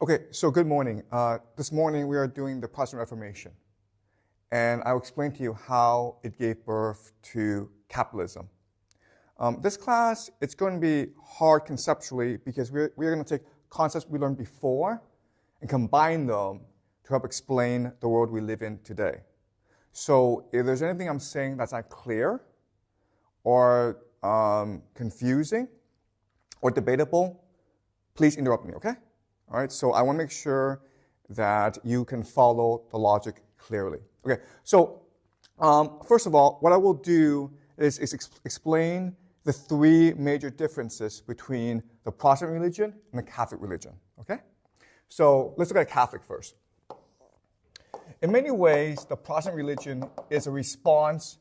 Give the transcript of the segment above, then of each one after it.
Okay, so good morning. This morning we are doing the Protestant Reformation. And I'll explain to you how it gave birth to capitalism. This class, it's going to be hard conceptually because we're going to take concepts we learned before and combine them to help explain the world we live in today. So if there's anything I'm saying that's not clear or confusing or debatable, please interrupt me, okay? All right, so I want to make sure that you can follow the logic clearly. Okay, so first of all, what I will do is explain the three major differences between the Protestant religion and the Catholic religion, okay? So let's look at Catholic first. In many ways, the Protestant religion is a response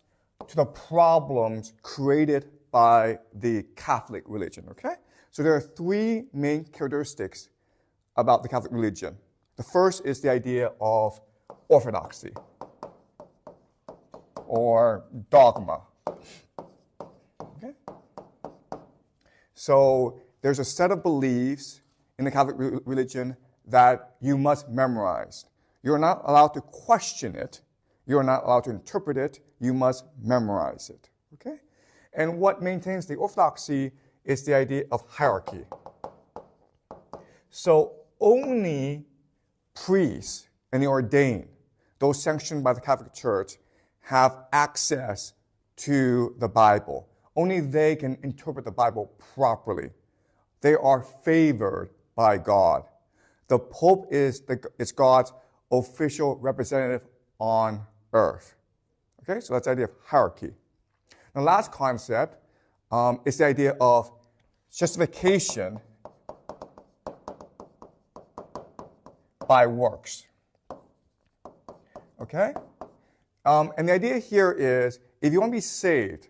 to the problems created by the Catholic religion, okay? So there are three main characteristics about the Catholic religion. The first is the idea of orthodoxy or dogma. Okay? So there's a set of beliefs in the Catholic religion that you must memorize. You're not allowed to question it. You're not allowed to interpret it. You must memorize it. Okay? And what maintains the orthodoxy is the idea of hierarchy. So only priests and the ordained, those sanctioned by the Catholic Church, have access to the Bible. Only they can interpret the Bible properly. They are favored by God. The Pope is God's official representative on earth. Okay, so that's the idea of hierarchy. The last concept is the idea of justification by works. Okay? And the idea here is, if you want to be saved,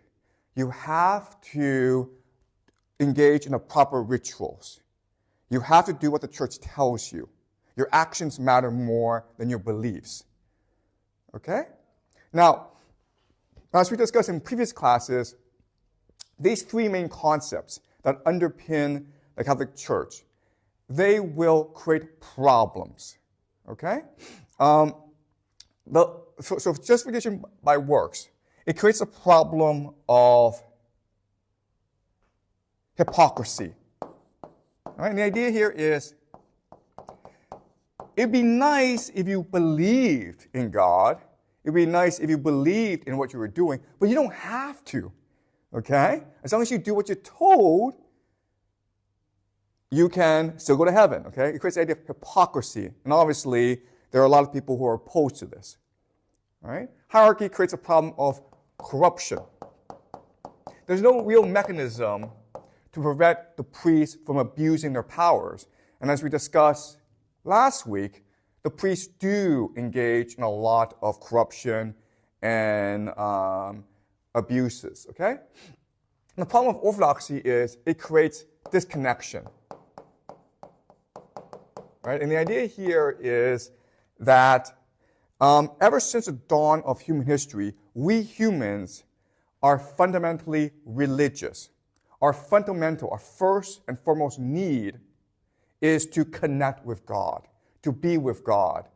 you have to engage in the proper rituals. You have to do what the church tells you. Your actions matter more than your beliefs. Okay? Now, as we discussed in previous classes, these three main concepts that underpin the Catholic Church, they will create problems, okay? So justification by works, it creates a problem of hypocrisy. All right? And the idea here is, it'd be nice if you believed in God. It'd be nice if you believed in what you were doing, but you don't have to, okay? As long as you do what you're told, you can still go to heaven, okay? It creates the idea of hypocrisy. And obviously, there are a lot of people who are opposed to this, all right? Hierarchy creates a problem of corruption. There's no real mechanism to prevent the priests from abusing their powers. And as we discussed last week, the priests do engage in a lot of corruption and abuses, okay? And the problem of orthodoxy is it creates disconnection. Right? And the idea here is that ever since the dawn of human history, we humans are fundamentally religious. Our first and foremost need is to connect with God, to be with God,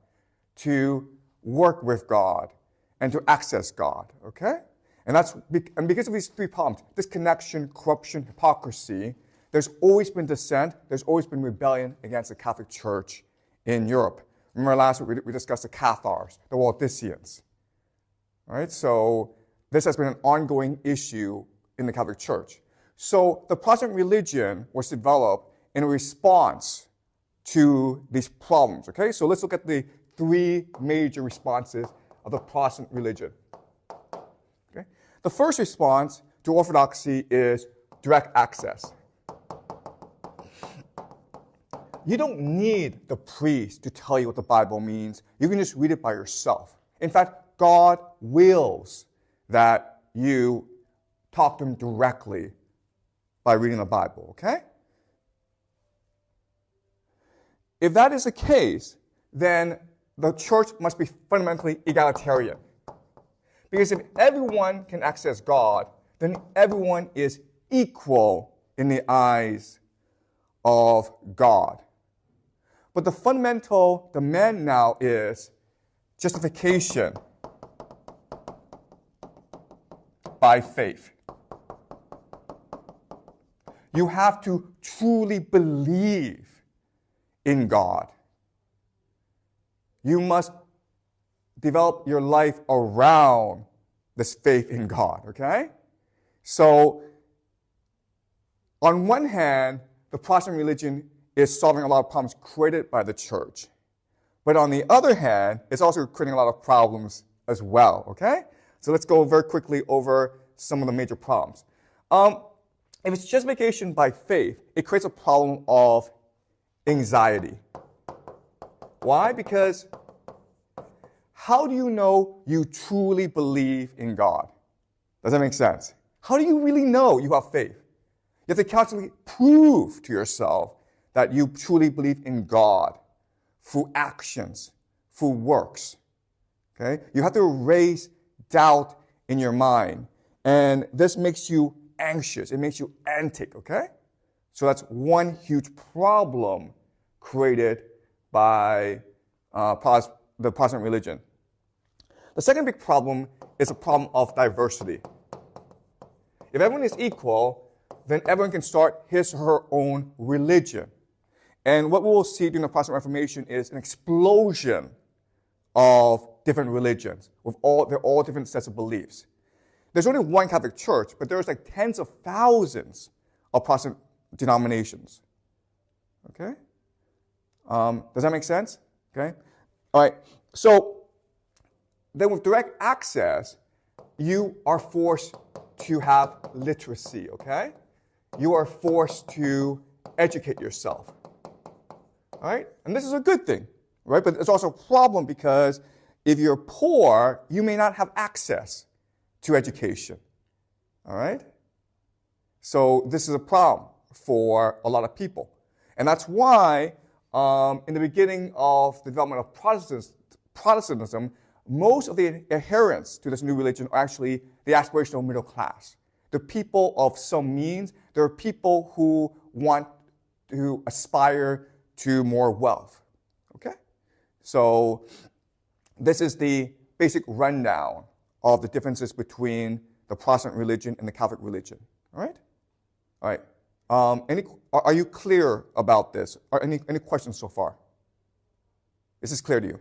to work with God, and to access God, okay? And because of these three problems, disconnection, corruption, hypocrisy, there's always been dissent, there's always been rebellion against the Catholic Church in Europe. Remember last week we discussed the Cathars, the Waldensians. All right, so this has been an ongoing issue in the Catholic Church. So the Protestant religion was developed in response to these problems, okay? So let's look at the three major responses of the Protestant religion. Okay? The first response to orthodoxy is direct access. You don't need the priest to tell you what the Bible means. You can just read it by yourself. In fact, God wills that you talk to him directly by reading the Bible, okay? If that is the case, then the church must be fundamentally egalitarian. Because if everyone can access God, then everyone is equal in the eyes of God. But the fundamental demand now is justification by faith. You have to truly believe in God. You must develop your life around this faith in God, okay? So, on one hand, the Protestant religion is solving a lot of problems created by the church. But on the other hand, it's also creating a lot of problems as well, okay? So let's go very quickly over some of the major problems. If it's justification by faith, it creates a problem of anxiety. Why? Because how do you know you truly believe in God? Does that make sense? How do you really know you have faith? You have to constantly prove to yourself that you truly believe in God through actions, through works. Okay? You have to erase doubt in your mind. And this makes you anxious. It makes you antic, okay? So that's one huge problem created by the Protestant religion. The second big problem is a problem of diversity. If everyone is equal, then everyone can start his or her own religion. And what we will see during the Protestant Reformation is an explosion of different religions. They're all different sets of beliefs. There's only one Catholic Church, but there's like tens of thousands of Protestant denominations. Okay? Does that make sense? Okay? All right. So then with direct access, you are forced to have literacy, okay? You are forced to educate yourself. All right? And this is a good thing, right? But it's also a problem because if you're poor, you may not have access to education. All right? So this is a problem for a lot of people. And that's why in the beginning of the development of Protestantism, most of the adherents to this new religion are actually the aspirational middle class. The people of some means. There are people who want to aspire to more wealth. Okay? So this is the basic rundown of the differences between the Protestant religion and the Catholic religion. All right? All right. Are you clear about this? Are any questions so far? Is this clear to you?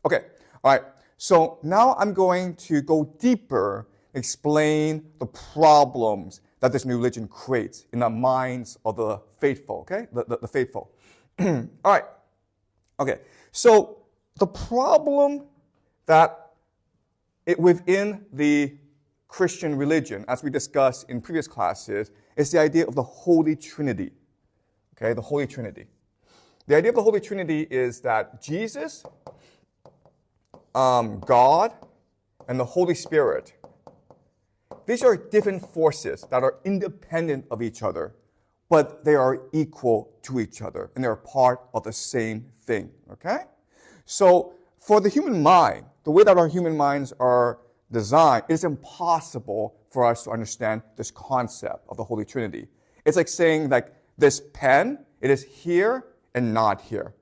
Okay. All right. So now I'm going to go deeper, explain the problems that this new religion creates in the minds of the faithful, okay? The faithful. All right. Okay. So the problem that within the Christian religion, as we discussed in previous classes, is the idea of the Holy Trinity. Okay, the Holy Trinity. The idea of the Holy Trinity is that Jesus, God, and the Holy Spirit, these are different forces that are independent of each other, but they are equal to each other, and they're part of the same thing, okay? So for the human mind, the way that our human minds are designed, it's impossible for us to understand this concept of the Holy Trinity. It's like saying like this pen, it is here and not here.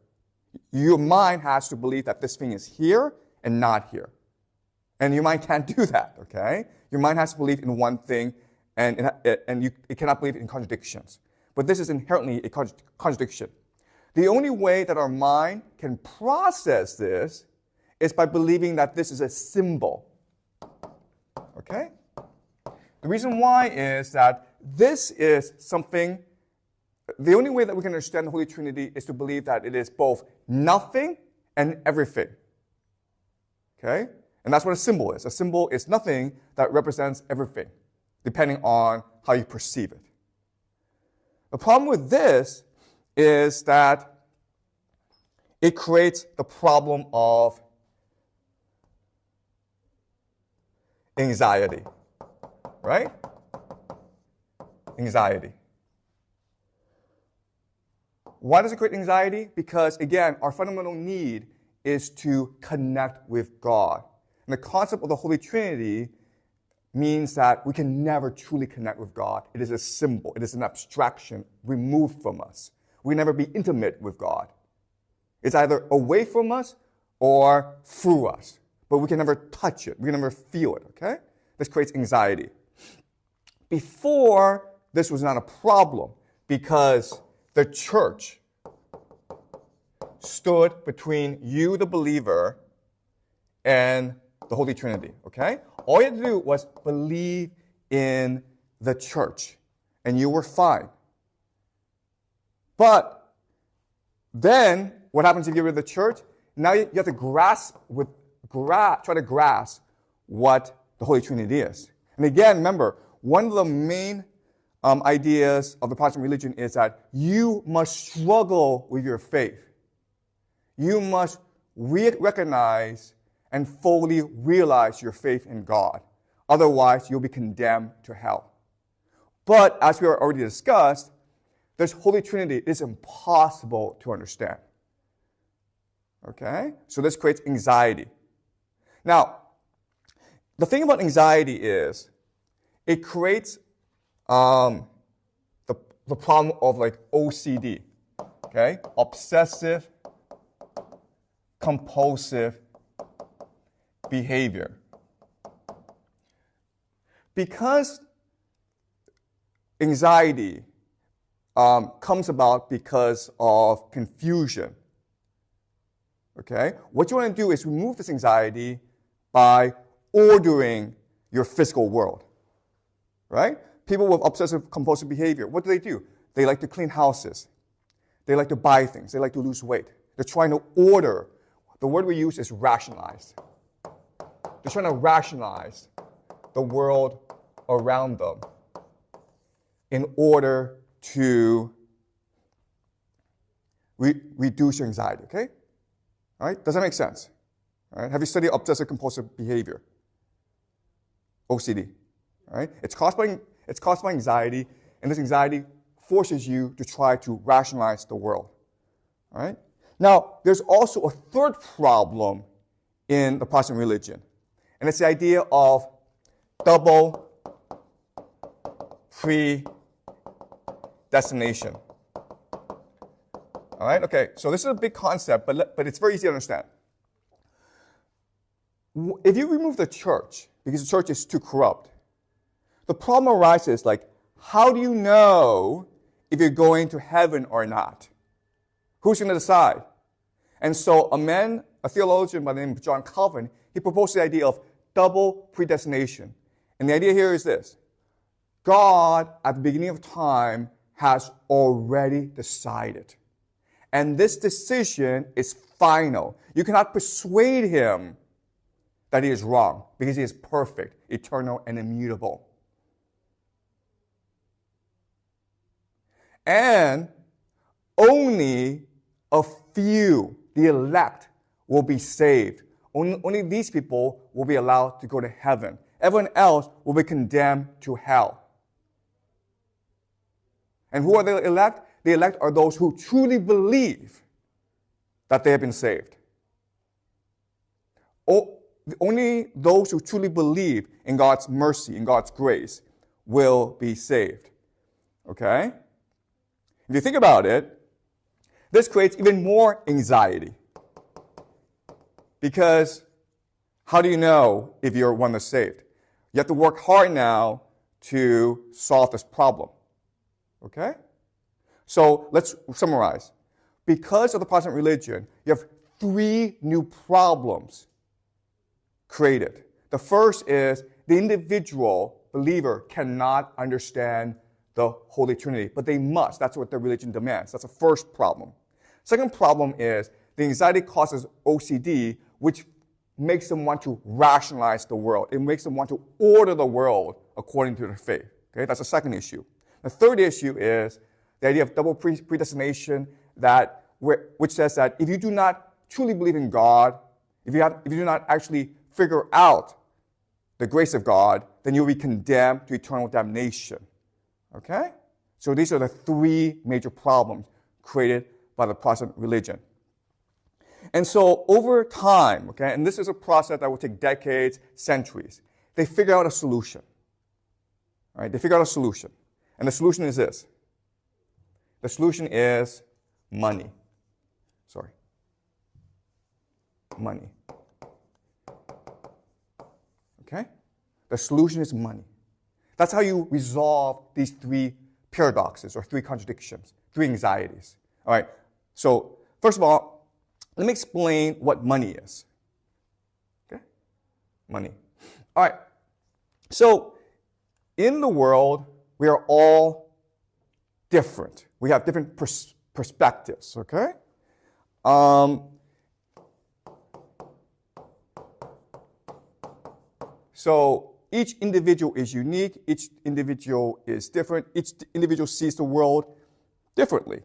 Your mind has to believe that this thing is here and not here. And your mind can't do that, okay? Your mind has to believe in one thing, and it cannot believe in contradictions. But this is inherently a contradiction. The only way that our mind can process this is by believing that this is a symbol, okay? The reason why is that this is something, the only way that we can understand the Holy Trinity is to believe that it is both nothing and everything. Okay? And that's what a symbol is. A symbol is nothing that represents everything, depending on how you perceive it. The problem with this is that it creates the problem of anxiety. Right? Anxiety. Why does it create anxiety? Because, again, our fundamental need is to connect with God. And the concept of the Holy Trinity means that we can never truly connect with God. It is a symbol. It is an abstraction removed from us. We can never be intimate with God. It's either away from us or through us. But we can never touch it. We can never feel it, okay? This creates anxiety. Before, this was not a problem because the church stood between you, the believer, and the Holy Trinity, okay? All you had to do was believe in the church, and you were fine. But then, what happens if you get rid of the church? Now you have to try to grasp what the Holy Trinity is. And again, remember, one of the main ideas of the Protestant religion is that you must struggle with your faith. You must recognize and fully realize your faith in God. Otherwise, you'll be condemned to hell. But as we already discussed, this Holy Trinity is impossible to understand. Okay? So this creates anxiety. Now, the thing about anxiety is it creates the problem of like OCD, okay? Obsessive compulsive behavior. Because anxiety comes about because of confusion, okay? What you want to do is remove this anxiety by ordering your physical world, right? People with obsessive compulsive behavior, what do? They like to clean houses. They like to buy things. They like to lose weight. They're trying to order. The word we use is rationalize. They're trying to rationalize the world around them in order to reduce your anxiety, okay? All right? Does that make sense? All right? Have you studied obsessive compulsive behavior? OCD. All right? It's caused by anxiety, and this anxiety forces you to try to rationalize the world. All right? Now, there's also a third problem in the Protestant religion, and it's the idea of double predestination. All right? Okay, so this is a big concept, but it's very easy to understand. If you remove the church, because the church is too corrupt, the problem arises like, how do you know if you're going to heaven or not? Who's going to decide? And so a theologian by the name of Jiang, he proposed the idea of double predestination. And the idea here is this. God, at the beginning of time, has already decided. And this decision is final. You cannot persuade him that he is wrong, because he is perfect, eternal, and immutable. And only a few, the elect, will be saved. Only these people will be allowed to go to heaven. Everyone else will be condemned to hell. And who are the elect? The elect are those who truly believe that they have been saved. Only those who truly believe in God's mercy, in God's grace, will be saved. Okay? If you think about it, this creates even more anxiety. Because how do you know if you're one that's saved? You have to work hard now to solve this problem. Okay? So let's summarize. Because of the Protestant religion, you have 3 new problems created. The first is the individual believer cannot understand the Holy Trinity, but they must. That's what the religion demands. That's the first problem. Second problem is the anxiety causes OCD, which makes them want to rationalize the world. It makes them want to order the world according to their faith. Okay, that's the second issue. The third issue is the idea of double predestination, which says that if you do not truly believe in God, if you do not actually figure out the grace of God, then you'll be condemned to eternal damnation. Okay? So these are the 3 major problems created by the Protestant religion. And so over time, okay, and this is a process that will take decades, centuries, they figure out a solution. All right? They figure out a solution. And the solution is this. The solution is money. Sorry. money. Okay? The solution is money. That's how you resolve these three paradoxes or three contradictions, three anxieties. All right? So, first of all, let me explain what money is. Okay? Money. All right. So, in the world, we are all different. We have different perspectives, okay? So each individual is unique, each individual is different, each individual sees the world differently.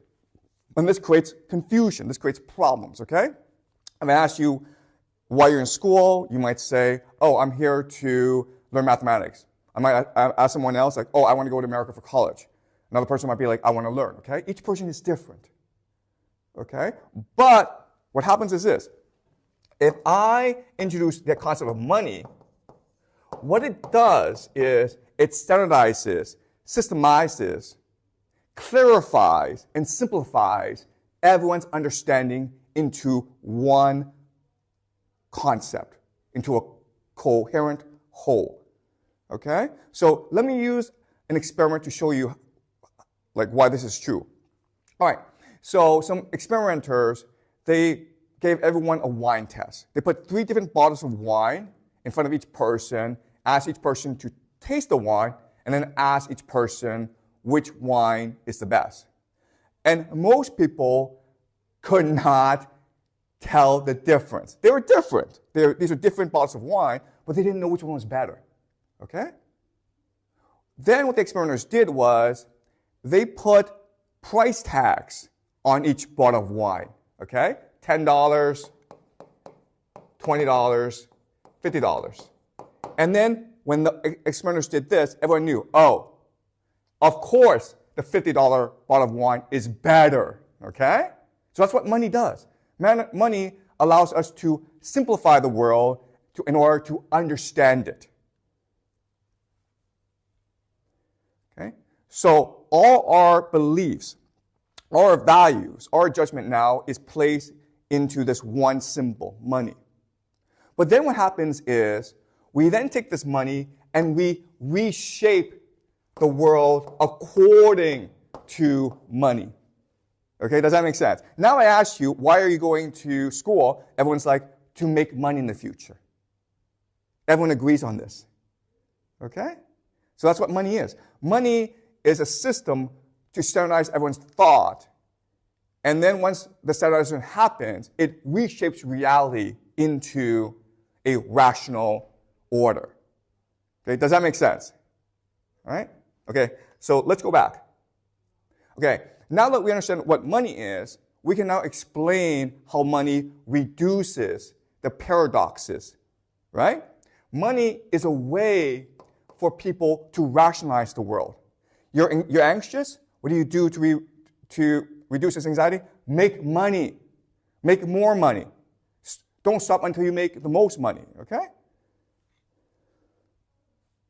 And this creates confusion, this creates problems, okay? If I ask you why you're in school, you might say, oh, I'm here to learn mathematics. I might ask someone else, like, oh, I want to go to America for college. Another person might be like, I want to learn, okay? Each person is different, okay? But what happens is this. If I introduce the concept of money, what it does is it standardizes, systemizes, clarifies, and simplifies everyone's understanding into one concept, into a coherent whole. Okay? So let me use an experiment to show you why this is true. All right. So some experimenters, they gave everyone a wine test. They put 3 different bottles of wine in front of each person, asked each person to taste the wine, and then asked each person which wine is the best. And most people could not tell the difference. They were different. These are different bottles of wine, but they didn't know which one was better. Okay? Then what the experimenters did was they put price tags on each bottle of wine. Okay? $10, $20, $50. And then when the experimenters did this, everyone knew, oh, of course the $50 bottle of wine is better. Okay? So that's what money does. Money allows us to simplify the world in order to understand it. Okay? So all our beliefs, all our values, our judgment now is placed into this one symbol, money. But then what happens is we then take this money and we reshape the world according to money. Okay, does that make sense? Now I ask you, why are you going to school? Everyone's like, to make money in the future. Everyone agrees on this. Okay? So that's what money is. Money is a system to standardize everyone's thought. And then once the standardization happens, it reshapes reality into a rational order. Okay, does that make sense? All right? Okay, so let's go back. Okay, now that we understand what money is, we can now explain how money reduces the paradoxes, right? Money is a way for people to rationalize the world. You're anxious? What do you do to reduce this anxiety? Make money. Make more money. Don't stop until you make the most money, okay?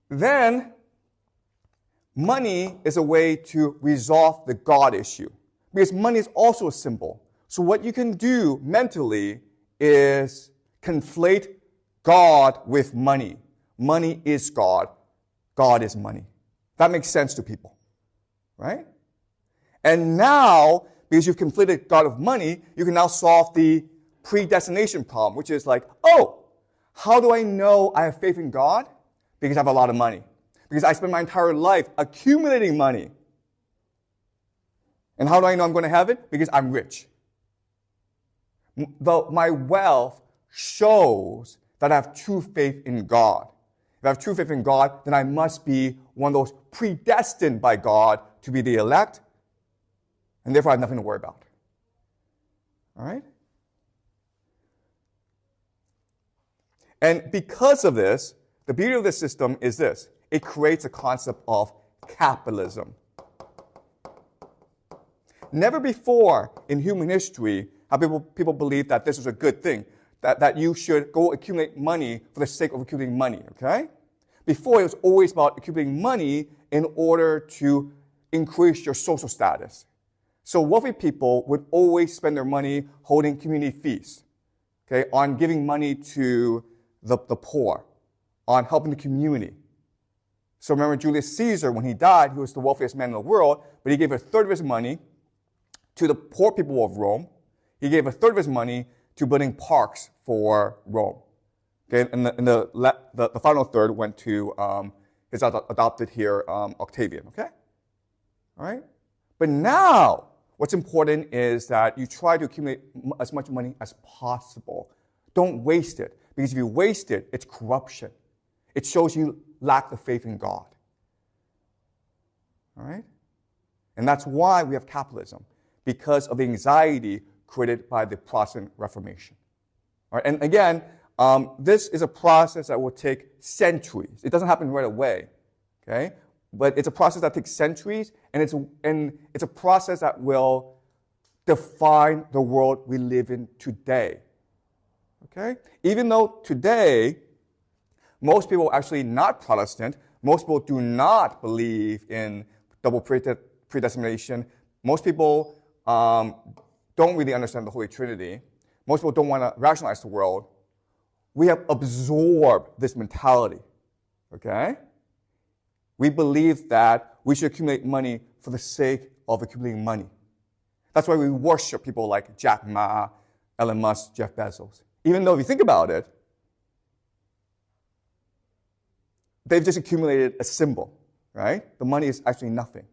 Then, money is a way to resolve the God issue. Because money is also a symbol. So what you can do mentally is conflate God with money. Money is God. God is money. That makes sense to people. Right? And now, because you've conflated God with money, you can now solve the predestination problem, which is like, oh, how do I know I have faith in God? Because I have a lot of money. Because I spend my entire life accumulating money. And how do I know I'm going to have it? Because I'm rich. My wealth shows that I have true faith in God. If I have true faith in God, then I must be one of those predestined by God to be the elect, and therefore I have nothing to worry about. All right? And because of this, the beauty of this system is this. It creates a concept of capitalism. Never before in human history have people believed that this was a good thing, that you should go accumulate money for the sake of accumulating money, okay? Before, it was always about accumulating money in order to increase your social status. So wealthy people would always spend their money holding community feasts. okay, on giving money to the poor, on helping the community. So remember Julius Caesar, when he died, he was the wealthiest man in the world, but he gave a third of his money to the poor people of Rome. He gave a third of his money to building parks for Rome. Okay, and the final third went to his adopted here, Octavian. Okay? All right? But now, what's important is that you try to accumulate as much money as possible. Don't waste it, because if you waste it, it's corruption. It shows you lack the faith in God. All right? And that's why we have capitalism, because of the anxiety created by the Protestant Reformation. All right? And again, this is a process that will take centuries. It doesn't happen right away, okay? But it's a process that takes centuries, and it's a process that will define the world we live in today, okay? Even though today, most people are actually not Protestant, most people do not believe in double predestination, most people don't really understand the Holy Trinity, most people don't want to rationalize the world, we have absorbed this mentality, okay? We believe that we should accumulate money for the sake of accumulating money. That's why we worship people like Jack Ma, Elon Musk, Jeff Bezos. Even though if you think about it, they've just accumulated a symbol, right? The money is actually nothing.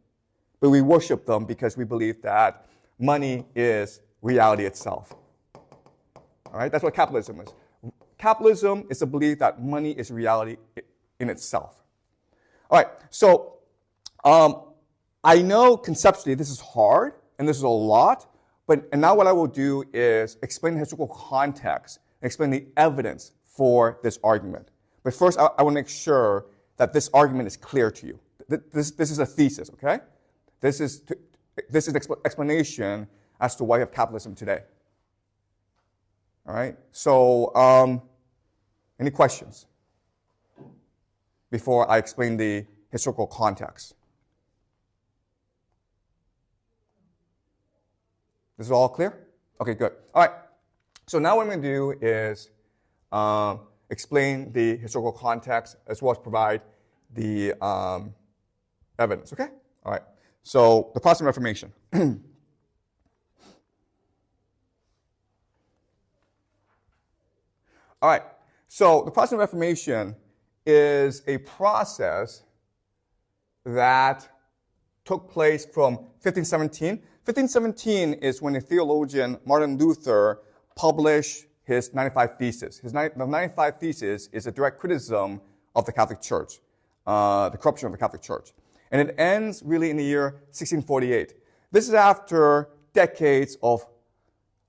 But we worship them because we believe that money is reality itself. All right? That's what capitalism is. Capitalism is the belief that money is reality in itself. All right, so I know conceptually this is hard, and this is a lot, and now what I will do is explain the historical context, explain the evidence for this argument. But first, I want to make sure that this argument is clear to you. This is a thesis, okay? This is an explanation as to why we have capitalism today. All right, so any questions before I explain the historical context? This is all clear? Okay, good. All right, so now what I'm going to do is explain the historical context as well as provide the evidence, okay? All right, so the Protestant Reformation. All right, so the Protestant Reformation is a process that took place from 1517. 1517 is when the theologian Martin Luther published his 95 Theses. The 95 Theses is a direct criticism of the Catholic Church, the corruption of the Catholic Church. And it ends really in the year 1648. This is after decades of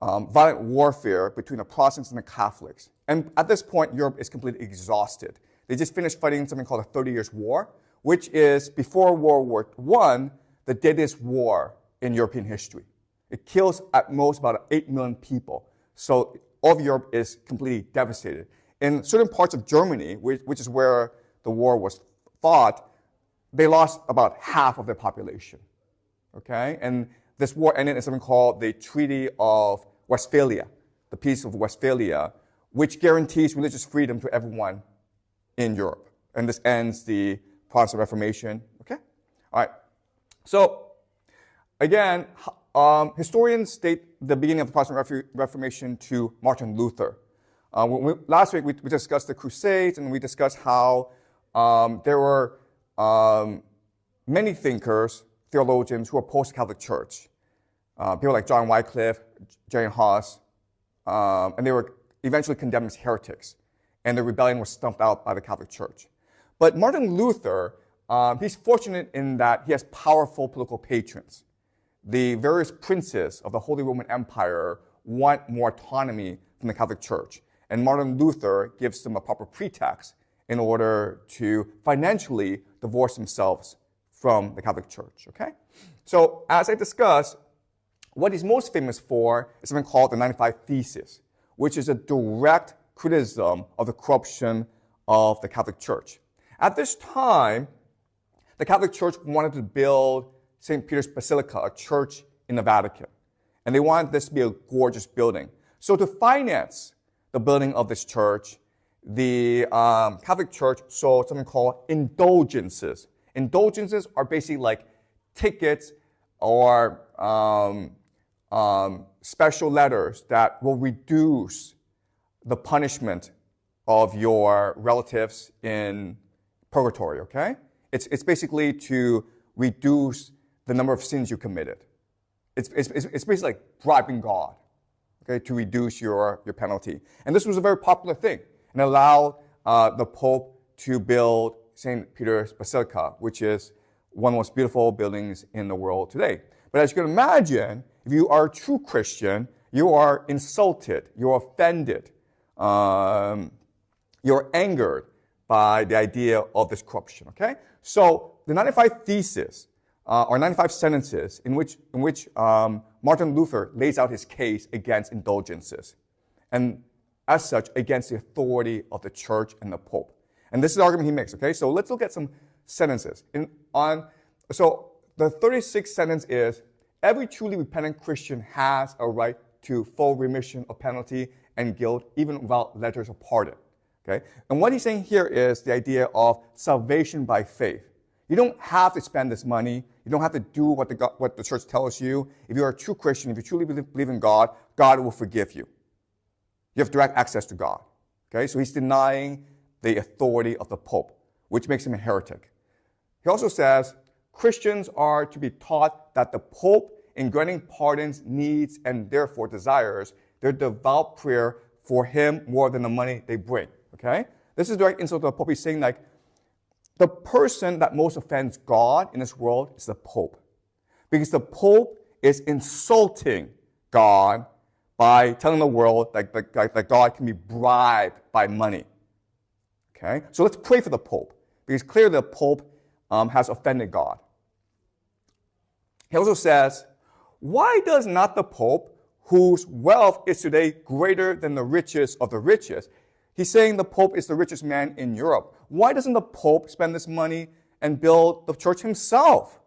violent warfare between the Protestants and the Catholics. And at this point, Europe is completely exhausted. They just finished fighting something called the 30 Years' War, which is, before World War I, the deadliest war in European history. It kills at most about 8 million people. So all of Europe is completely devastated. In certain parts of Germany, which is where the war was fought, they lost about half of their population. Okay? And this war ended in something called the Treaty of Westphalia, the Peace of Westphalia, which guarantees religious freedom to everyone in Europe. And this ends the Protestant Reformation. Okay? All right. So, again, historians date the beginning of the Protestant Reformation to Martin Luther. Last week, we discussed the Crusades, and we discussed how there were many thinkers, theologians, who opposed the Catholic Church. People like John Wycliffe, Jiang, and they were eventually condemned as heretics, and the rebellion was stumped out by the Catholic Church. But Martin Luther, he's fortunate in that he has powerful political patrons. The various princes of the Holy Roman Empire want more autonomy from the Catholic Church, and Martin Luther gives them a proper pretext in order to financially divorce themselves from the Catholic Church, okay? So, as I discussed, what he's most famous for is something called the 95 Theses, which is a direct criticism of the corruption of the Catholic Church. At this time, the Catholic Church wanted to build St. Peter's Basilica, a church in the Vatican. And they wanted this to be a gorgeous building. So to finance the building of this church, the Catholic Church saw something called indulgences. Indulgences are basically like tickets or special letters that will reduce the punishment of your relatives in purgatory, okay? It's basically to reduce the number of sins you committed. It's basically like bribing God, okay, to reduce your penalty. And this was a very popular thing and allowed the Pope to build St. Peter's Basilica, which is one of the most beautiful buildings in the world today. But as you can imagine, if you are a true Christian, you are insulted, you're offended, you're angered by the idea of this corruption, okay? So the 95 Theses, or 95 sentences in which Martin Luther lays out his case against indulgences, and as such, against the authority of the church and the Pope. And this is the argument he makes, okay? So let's look at some sentences. So the 36th sentence is, every truly repentant Christian has a right to full remission of penalty and guilt, even without letters of pardon. Okay? And what he's saying here is the idea of salvation by faith. You don't have to spend this money. You don't have to do what the church tells you. If you're a true Christian, if you truly believe in God, God will forgive you. You have direct access to God. Okay? So he's denying the authority of the Pope, which makes him a heretic. He also says Christians are to be taught that the Pope, in granting pardons, needs, and therefore desires their devout prayer for him more than the money they bring. Okay? This is direct insult to the Pope. He's saying, like, the person that most offends God in this world is the Pope. Because the Pope is insulting God by telling the world that God can be bribed by money. Okay? So let's pray for the Pope. Because clearly the Pope has offended God. He also says, why does not the Pope, whose wealth is today greater than the riches of the richest, he's saying the Pope is the richest man in Europe. Why doesn't the Pope spend this money and build the church himself?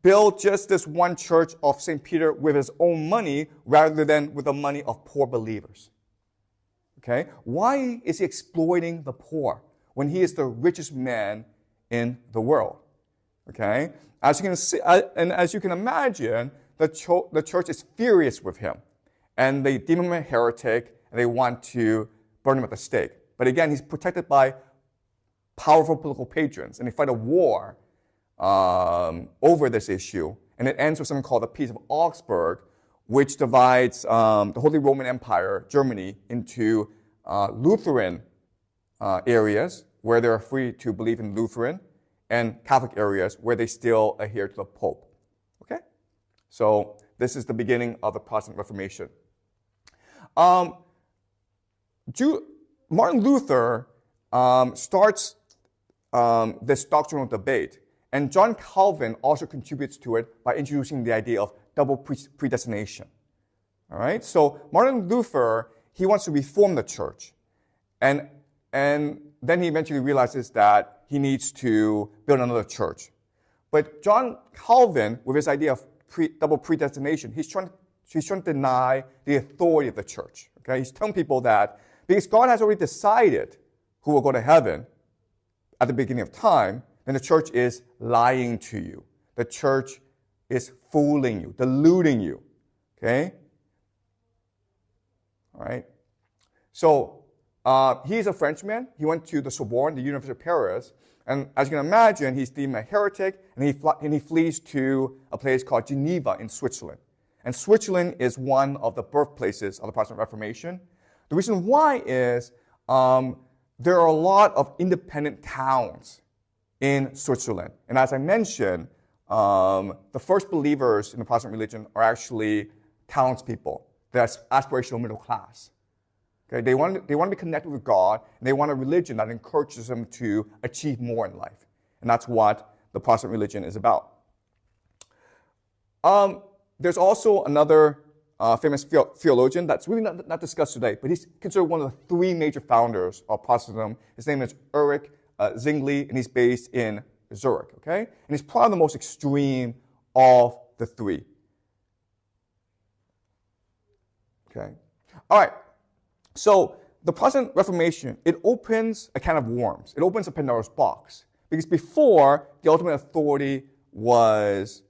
Build just this one church of St. Peter with his own money rather than with the money of poor believers. Okay? Why is he exploiting the poor when he is the richest man in the world? Okay? As you can see, and as you can imagine, the church is furious with him. And they deem him a heretic, and they want to burn him at the stake. But again, he's protected by powerful political patrons, and they fight a war over this issue. And it ends with something called the Peace of Augsburg, which divides the Holy Roman Empire, Germany, into Lutheran areas, where they're free to believe in Lutheran, and Catholic areas, where they still adhere to the Pope. Okay? So this is the beginning of the Protestant Reformation. Martin Luther starts this doctrinal debate, and John Calvin also contributes to it by introducing the idea of double predestination. All right? So Martin Luther, he wants to reform the church, and then he eventually realizes that he needs to build another church. But John Calvin, with his idea of double predestination, he's trying to deny the authority of the church. Okay? He's telling people that because God has already decided who will go to heaven at the beginning of time, then the church is lying to you. The church is fooling you, deluding you. Okay? All right? So, he's a Frenchman. He went to the Sorbonne, the University of Paris. And as you can imagine, he's deemed a heretic, and he flees to a place called Geneva in Switzerland. And Switzerland is one of the birthplaces of the Protestant Reformation. The reason why is there are a lot of independent towns in Switzerland. And as I mentioned, the first believers in the Protestant religion are actually townspeople. They're aspirational middle class. Okay? They want to be connected with God, and they want a religion that encourages them to achieve more in life. And that's what the Protestant religion is about. There's also another famous theologian that's really not discussed today, but he's considered one of the three major founders of Protestantism. His name is Ulrich Zwingli, and he's based in Zurich. Okay? And he's probably the most extreme of the three. Okay? All right. So the Protestant Reformation, it opens a can of worms. It opens a Pandora's box. Because before, the ultimate authority was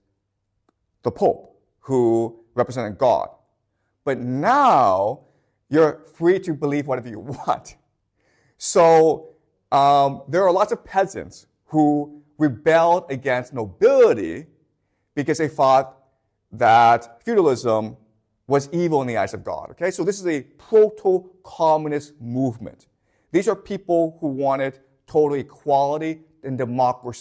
the Pope, who represented God. But now, you're free to believe whatever you want. So there are lots of peasants who rebelled against nobility because they thought that feudalism was evil in the eyes of God. Okay, so this is a proto-communist movement. These are people who wanted total equality and democracy